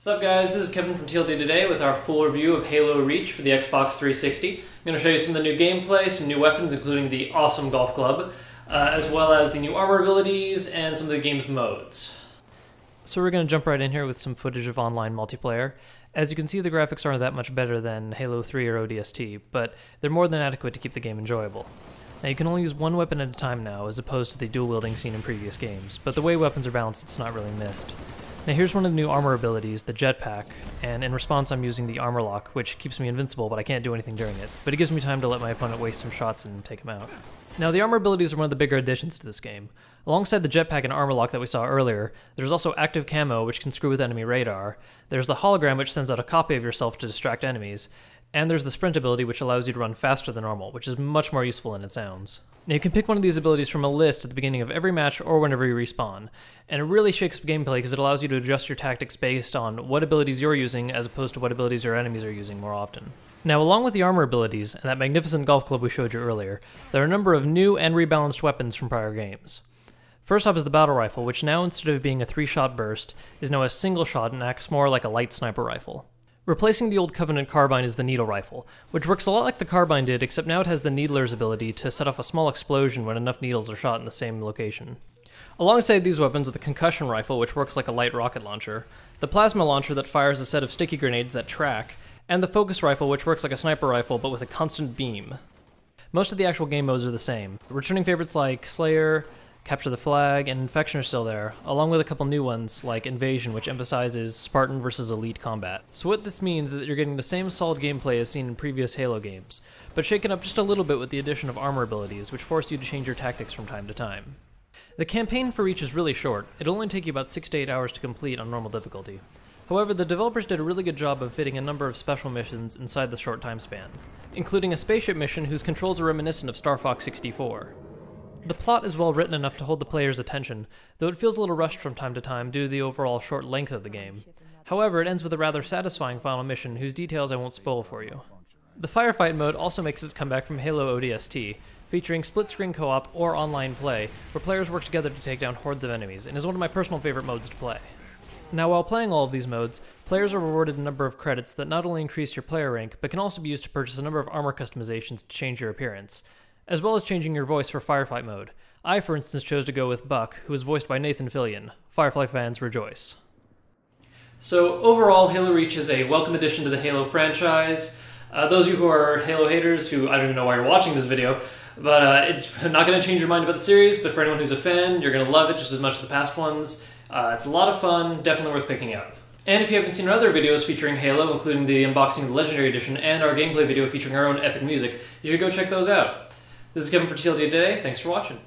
What's up guys, this is Kevin from TLD today with our full review of Halo Reach for the Xbox 360. I'm going to show you some of the new gameplay, some new weapons including the awesome golf club, as well as the new armor abilities and some of the game's modes. So we're going to jump right in here with some footage of online multiplayer. As you can see, the graphics aren't that much better than Halo 3 or ODST, but they're more than adequate to keep the game enjoyable. Now you can only use one weapon at a time now, as opposed to the dual wielding seen in previous games, but the way weapons are balanced it's not really missed. Now here's one of the new armor abilities, the jetpack, and in response I'm using the armor lock, which keeps me invincible but I can't do anything during it, but it gives me time to let my opponent waste some shots and take him out. Now the armor abilities are one of the bigger additions to this game. Alongside the jetpack and armor lock that we saw earlier, there's also active camo, which can screw with enemy radar, there's the hologram, which sends out a copy of yourself to distract enemies, and there's the sprint ability, which allows you to run faster than normal, which is much more useful than it sounds. Now you can pick one of these abilities from a list at the beginning of every match or whenever you respawn, and it really shakes up gameplay because it allows you to adjust your tactics based on what abilities you're using as opposed to what abilities your enemies are using more often. Now along with the armor abilities and that magnificent golf club we showed you earlier, there are a number of new and rebalanced weapons from prior games. First off is the battle rifle, which now instead of being a 3-shot burst, is now a single shot and acts more like a light sniper rifle. Replacing the old Covenant carbine is the needle rifle, which works a lot like the carbine did, except now it has the needler's ability to set off a small explosion when enough needles are shot in the same location. Alongside these weapons are the concussion rifle, which works like a light rocket launcher, the plasma launcher that fires a set of sticky grenades that track, and the focus rifle, which works like a sniper rifle but with a constant beam. Most of the actual game modes are the same. Returning favorites like Slayer, Capture the Flag, and Infection are still there, along with a couple new ones like Invasion, which emphasizes Spartan versus Elite combat. So what this means is that you're getting the same solid gameplay as seen in previous Halo games, but shaken up just a little bit with the addition of armor abilities, which force you to change your tactics from time to time. The campaign for Reach is really short. It'll only take you about 6 to 8 hours to complete on normal difficulty. However, the developers did a really good job of fitting a number of special missions inside the short time span, including a spaceship mission whose controls are reminiscent of Star Fox 64. The plot is well written enough to hold the player's attention, though it feels a little rushed from time to time due to the overall short length of the game. However, it ends with a rather satisfying final mission whose details I won't spoil for you. The Firefight mode also makes its comeback from Halo ODST, featuring split-screen co-op or online play, where players work together to take down hordes of enemies, and is one of my personal favorite modes to play. Now while playing all of these modes, players are rewarded a number of credits that not only increase your player rank, but can also be used to purchase a number of armor customizations to change your appearance, as well as changing your voice for Firefight mode. I, for instance, chose to go with Buck, who is voiced by Nathan Fillion. Firefly fans rejoice. So overall, Halo Reach is a welcome addition to the Halo franchise. Those of you who are Halo haters, who I don't even know why you're watching this video, but it's not going to change your mind about the series, but for anyone who's a fan, you're going to love it just as much as the past ones. It's a lot of fun, definitely worth picking up. And if you haven't seen our other videos featuring Halo, including the unboxing of the Legendary Edition and our gameplay video featuring our own epic music, you should go check those out. This is Kevin for TLD today. Thanks for watching.